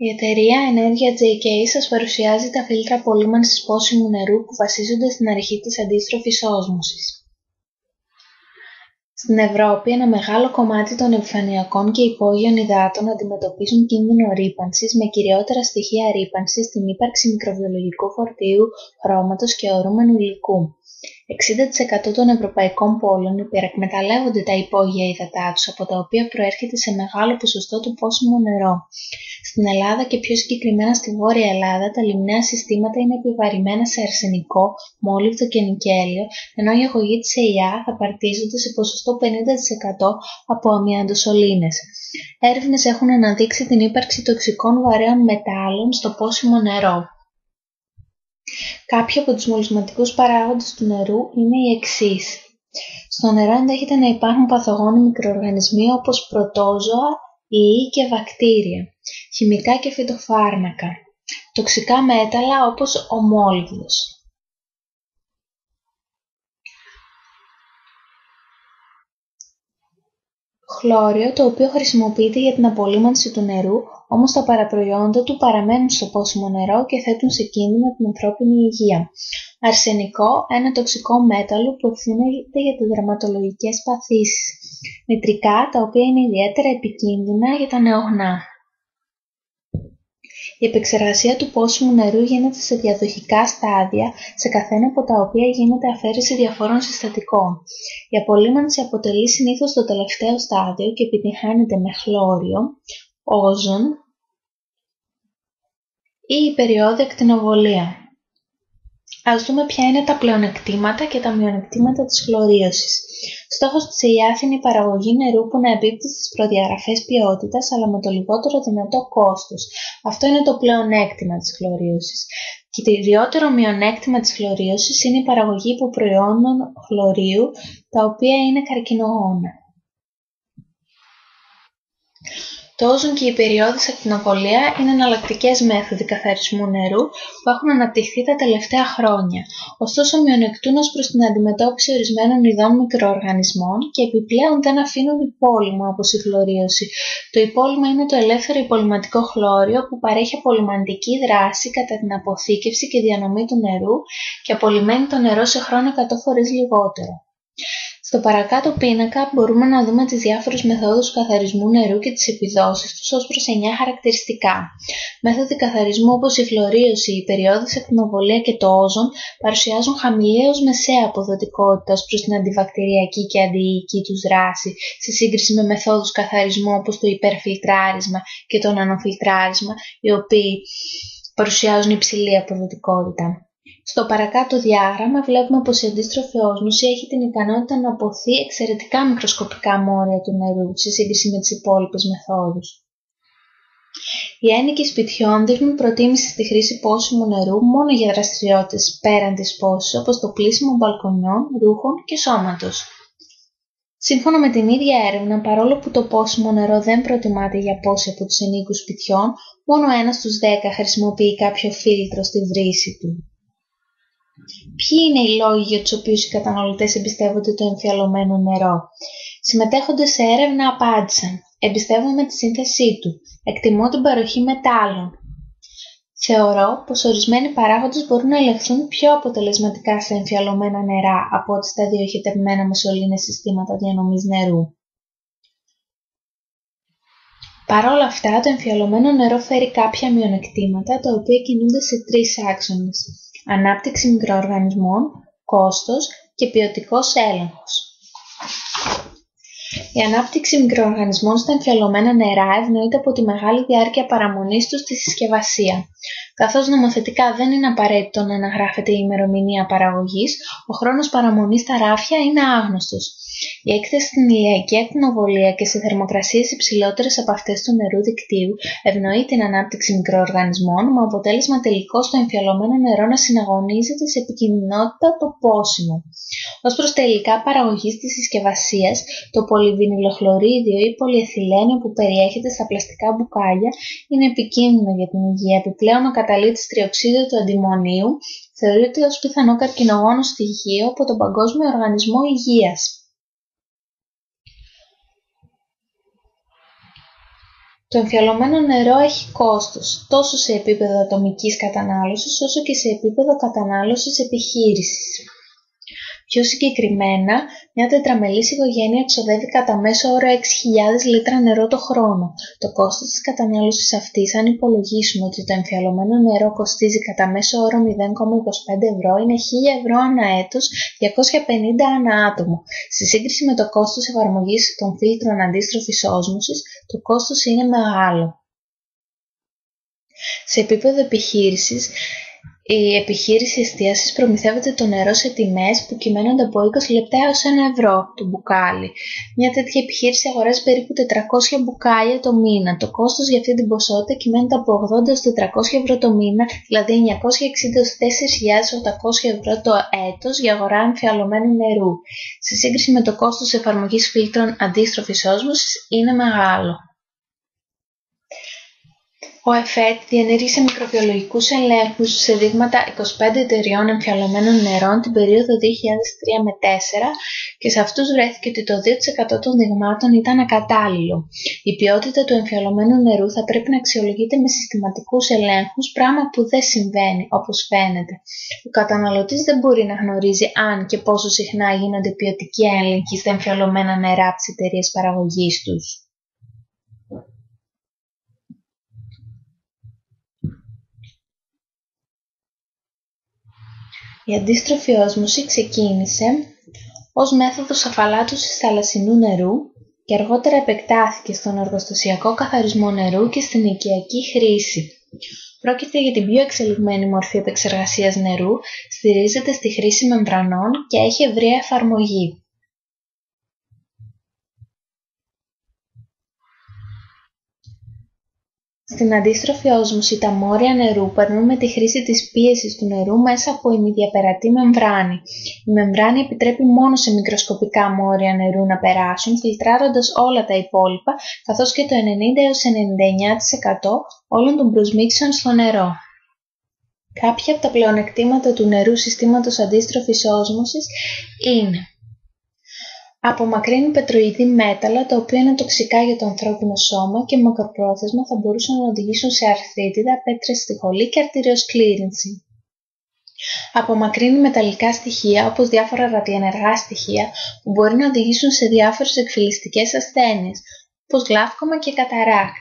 Η εταιρεία Ενέργεια JK σας παρουσιάζει τα φίλτρα απολύμανσης πόσιμου νερού που βασίζονται στην αρχή της αντίστροφης όσμωσης. Στην Ευρώπη, ένα μεγάλο κομμάτι των επιφανειακών και υπόγειων υδάτων αντιμετωπίζουν κίνδυνο ρύπανσης, με κυριότερα στοιχεία ρύπανσης την ύπαρξη μικροβιολογικού φορτίου, χρώματος και ορούμενου υλικού. 60% των ευρωπαϊκών πόλεων υπερεκμεταλλεύονται τα υπόγεια ύδατά τους, από τα οποία προέρχεται σε μεγάλο ποσοστό το πόσιμο νερό. Στην Ελλάδα και πιο συγκεκριμένα στη Βόρεια Ελλάδα, τα λιμναία συστήματα είναι επιβαρημένα σε αρσενικό, μόλιβδο και νικέλιο, ενώ η αγωγή της ΕΙΑ θα παρτίζονται σε ποσοστό 50% από αμοιαντοσωλήνες. Έρευνες έχουν αναδείξει την ύπαρξη τοξικών βαρέων μετάλλων στο πόσιμο νερό. Κάποιοι από τους μολυσματικούς παράγοντες του νερού είναι οι εξής. Στο νερό ενδέχεται να υπάρχουν παθογόνοι μικροοργανισμοί όπως πρωτόζωα, ιοί και βακτήρια, χημικά και φυτοφάρμακα, τοξικά μέταλλα όπως ο μόλιβδος. Χλώριο, το οποίο χρησιμοποιείται για την απολύμανση του νερού, όμως τα παραπροϊόντα του παραμένουν στο πόσιμο νερό και θέτουν σε κίνδυνο την ανθρώπινη υγεία. Αρσενικό, ένα τοξικό μέταλλο που ευθύνεται για τις δερματολογικές παθήσεις. Νητρικά, τα οποία είναι ιδιαίτερα επικίνδυνα για τα νεογνά. Η επεξεργασία του πόσιμου νερού γίνεται σε διαδοχικά στάδια, σε καθένα από τα οποία γίνεται αφαίρεση διαφόρων συστατικών. Η απολύμανση αποτελεί συνήθως το τελευταίο στάδιο και επιτυγχάνεται με χλώριο, όζον ή υπεριώδη ακτινοβολία. Ας δούμε ποια είναι τα πλεονεκτήματα και τα μειονεκτήματα της χλωρίωσης. Στόχος της ΕΙΑΘ είναι η παραγωγή νερού που να εμπίπτει στις προδιαγραφές ποιότητας, αλλά με το λιγότερο δυνατό κόστος. Αυτό είναι το πλεονέκτημα της χλωρίωσης. Κυριότερο μειονέκτημα της χλωρίωσης είναι η παραγωγή υποπροϊόντων χλωρίου, τα οποία είναι καρκινογόνα. Το όζον και η υπεριώδης ακτινοβολία είναι εναλλακτικές μέθοδοι καθαρισμού νερού που έχουν αναπτυχθεί τα τελευταία χρόνια. Ωστόσο, μειονεκτούν ως προς την αντιμετώπιση ορισμένων ειδών μικροοργανισμών και επιπλέον δεν αφήνουν υπόλοιμο όπως η χλωρίωση. Το υπόλοιμο είναι το ελεύθερο υπολοιματικό χλώριο που παρέχει απολυμαντική δράση κατά την αποθήκευση και διανομή του νερού και απολυμαίνει το νερό σε χρόνο 100 φορές λιγότερο. Στο παρακάτω πίνακα μπορούμε να δούμε τις διάφορες μεθόδους καθαρισμού νερού και τις επιδόσεις τους ως προς 9 χαρακτηριστικά. Μέθοδοι καθαρισμού όπως η χλωρίωση, η υπεριώδης ακτινοβολία και το όζον παρουσιάζουν χαμηλή έως μεσαία αποδοτικότητα ως προς την αντιβακτηριακή και αντιϊκή τους δράση, σε σύγκριση με μεθόδους καθαρισμού όπως το υπερφιλτράρισμα και το νανοφιλτράρισμα, οι οποίοι παρουσιάζουν υψηλή αποδοτικότητα. Στο παρακάτω διάγραμμα βλέπουμε πως η αντίστροφη όσμωση έχει την ικανότητα να αποθεί εξαιρετικά μικροσκοπικά μόρια του νερού σε σύγκριση με τις υπόλοιπες μεθόδους. Οι ένοικοι σπιτιών δείχνουν προτίμηση στη χρήση πόσιμου νερού μόνο για δραστηριότητες πέραν της πόσης, όπως το πλύσιμο μπαλκονιών, ρούχων και σώματος. Σύμφωνα με την ίδια έρευνα, παρόλο που το πόσιμο νερό δεν προτιμάται για πόση από τους ενίκους σπιτιών, μόνο 1 στους 10 χρησιμοποιεί κάποιο φίλτρο στη βρύση του. Ποιοι είναι οι λόγοι για τους οποίους οι καταναλωτές εμπιστεύονται το εμφιαλωμένο νερό? Συμμετέχοντες σε έρευνα απάντησαν: εμπιστεύομαι τη σύνθεσή του, εκτιμώ την παροχή μετάλλων. Θεωρώ πως ορισμένοι παράγοντες μπορούν να ελεγχθούν πιο αποτελεσματικά στα εμφιαλωμένα νερά από ότι στα διοχετευμένα με σωλήνες συστήματα διανομής νερού. Παρ' όλα αυτά, το εμφιαλωμένο νερό φέρει κάποια μειονεκτήματα, τα οποία κινούνται σε 3 άξονες: ανάπτυξη μικροοργανισμών, κόστος και ποιοτικός έλεγχος. Η ανάπτυξη μικροοργανισμών στα εμφιαλωμένα νερά ευνοείται από τη μεγάλη διάρκεια παραμονής τους στη συσκευασία. Καθώς νομοθετικά δεν είναι απαραίτητο να αναγράφεται η ημερομηνία παραγωγής, ο χρόνος παραμονής στα ράφια είναι άγνωστος. Η έκθεση στην ηλιακή ακτινοβολία και σε θερμοκρασίες υψηλότερες από αυτές του νερού δικτύου ευνοεί την ανάπτυξη μικροοργανισμών, με αποτέλεσμα τελικό στο εμφιαλωμένο νερό να συναγωνίζεται σε επικινδυνότητα το πόσιμο. Ως προς τα υλικά παραγωγής της συσκευασίας, το πολυβινιλοχλωρίδιο ή πολυεθυλένιο που περιέχεται στα πλαστικά μπουκάλια είναι επικίνδυνο για την υγεία. Επιπλέον, ο καταλύτης τριοξείδιο του αντιμονίου θεωρείται ως πιθανό καρκινογόνο στοιχείο από τον Παγκόσμιο Οργανισμό Υγείας. Το εμφιαλωμένο νερό έχει κόστος, τόσο σε επίπεδο ατομικής κατανάλωσης, όσο και σε επίπεδο κατανάλωσης επιχείρησης. Πιο συγκεκριμένα, μια τετραμελής οικογένεια εξοδεύει κατά μέσο όρο 6.000 λίτρα νερό το χρόνο. Το κόστος της κατανάλωσης αυτής, αν υπολογίσουμε ότι το εμφιαλωμένο νερό κοστίζει κατά μέσο όρο 0,25 ευρώ, είναι 1.000 ευρώ ανά έτος, 250 ανά άτομο. Σε σύγκριση με το κόστος εφαρμογής των φίλτρων αντίστροφης όσμωσης, το κόστος είναι μεγάλο. Σε επίπεδο επιχείρησης, η επιχείρηση εστίασης προμηθεύεται το νερό σε τιμές που κυμαίνονται από 20 λεπτά έως 1 ευρώ το μπουκάλι. Μια τέτοια επιχείρηση αγοράζει περίπου 400 μπουκάλια το μήνα. Το κόστος για αυτή την ποσότητα κυμαίνεται από 80 έως 400 ευρώ το μήνα, δηλαδή 960 έως 4.800 ευρώ το έτος για αγορά εμφιαλωμένου νερού. Σε σύγκριση με το κόστος εφαρμογής φίλτρων αντίστροφης όσμωσης είναι μεγάλο. Ο ΕΦΕΤ διενήργησε μικροβιολογικούς ελέγχους σε δείγματα 25 εταιριών εμφιαλωμένων νερών την περίοδο 2003 με 2004 και σε αυτούς βρέθηκε ότι το 2% των δειγμάτων ήταν ακατάλληλο. Η ποιότητα του εμφιαλωμένου νερού θα πρέπει να αξιολογείται με συστηματικούς ελέγχους, πράγμα που δεν συμβαίνει όπως φαίνεται. Ο καταναλωτής δεν μπορεί να γνωρίζει αν και πόσο συχνά γίνονται ποιοτικοί έλεγχοι στα εμφιαλωμένα νερά από τις εταιρείες παραγωγής τους. Η αντίστροφη όσμωση ξεκίνησε ως μέθοδος αφαλάτωσης θαλασσινού νερού και αργότερα επεκτάθηκε στον εργοστασιακό καθαρισμό νερού και στην οικιακή χρήση. Πρόκειται για την πιο εξελιγμένη μορφή επεξεργασίας νερού, στηρίζεται στη χρήση μεμβρανών και έχει ευρεία εφαρμογή. Στην αντίστροφη όσμωση, τα μόρια νερού περνούν με τη χρήση της πίεσης του νερού μέσα από ημιδιαπερατή μεμβράνη. Η μεμβράνη επιτρέπει μόνο σε μικροσκοπικά μόρια νερού να περάσουν, φιλτράροντας όλα τα υπόλοιπα, καθώς και το 90 έως 99% όλων των προσμίξεων στο νερό. Κάποια από τα πλεονεκτήματα του νερού συστήματος αντίστροφης όσμωσης είναι: απομακρύνει πετροειδή μέταλλα, τα οποία είναι τοξικά για το ανθρώπινο σώμα και μακροπρόθεσμα θα μπορούσαν να οδηγήσουν σε αρθρίτιδα, πέτρες στη χολή και αρτηριοσκλήρυνση. Απομακρύνει μεταλλικά στοιχεία, όπως διάφορα ραδιενεργά στοιχεία, που μπορεί να οδηγήσουν σε διάφορες εκφυλιστικές ασθένειες, όπως γλαύκομα και καταράκτη.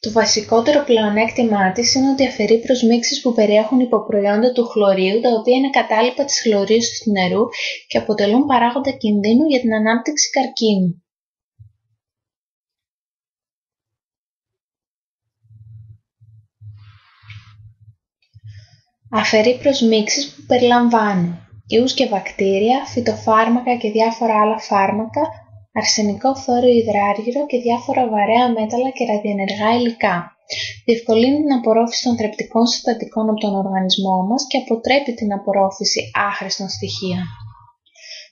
Το βασικότερο πλεονέκτημά της είναι ότι αφαιρεί προσμίξεις που περιέχουν υποπροϊόντα του χλωρίου, τα οποία είναι κατάλοιπα της χλωρίωσης του νερού και αποτελούν παράγοντα κινδύνου για την ανάπτυξη καρκίνου. Αφαιρεί προσμίξεις που περιλαμβάνουν ιούς και βακτήρια, φυτοφάρμακα και διάφορα άλλα φάρμακα, αρσενικό, φθόριο, υδράργυρο και διάφορα βαρέα μέταλλα και ραδιενεργά υλικά. Διευκολύνει την απορρόφηση των θρεπτικών συστατικών από τον οργανισμό μας και αποτρέπει την απορρόφηση άχρηστων στοιχείων.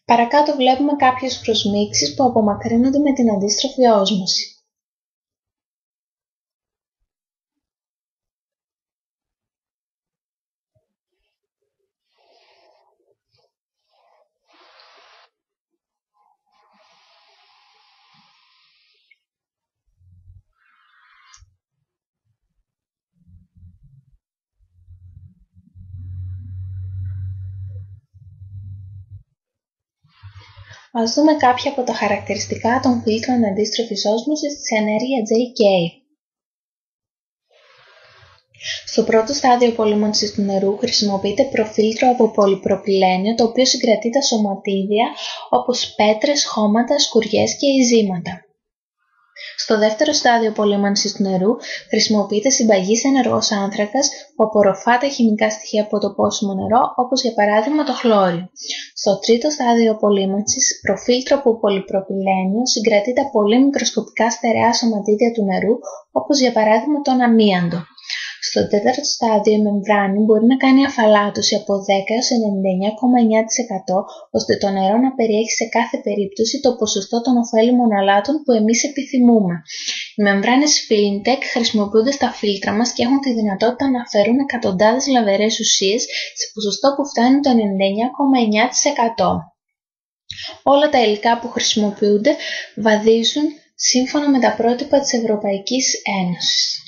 Παρακάτω βλέπουμε κάποιες προσμίξεις που απομακρύνονται με την αντίστροφη όσμωση. Ας δούμε κάποια από τα χαρακτηριστικά των φίλτρων αντίστροφης όσμωσης της ενέργεια JK. Στο πρώτο στάδιο απολύμανσης του νερού χρησιμοποιείται προφίλτρο από πολυπροπυλένιο, το οποίο συγκρατεί τα σωματίδια όπως πέτρες, χώματα, σκουριές και ειζήματα. Στο δεύτερο στάδιο απολύμανσης του νερού χρησιμοποιείται συμπαγής ενεργός άνθρακας που απορροφά τα χημικά στοιχεία από το πόσιμο νερό, όπως για παράδειγμα το χλώριο. Στο τρίτο στάδιο απολύμανσης, προφίλτρο από πολυπροπυλένιο συγκρατεί τα πολύ μικροσκοπικά στερεά σωματίδια του νερού, όπως για παράδειγμα τον αμίαντο. Στο τέταρτο στάδιο η μεμβράνη μπορεί να κάνει αφαλάτωση από 10 έως 99,9% ώστε το νερό να περιέχει σε κάθε περίπτωση το ποσοστό των ωφέλιμων αλάτων που εμείς επιθυμούμε. Οι μεμβράνες Filintec χρησιμοποιούνται στα φίλτρα μας και έχουν τη δυνατότητα να αφαιρούν εκατοντάδες λαβερές ουσίες σε ποσοστό που φτάνει το 99,9%. Όλα τα υλικά που χρησιμοποιούνται βαδίζουν σύμφωνα με τα πρότυπα της Ευρωπαϊκής Ένωσης.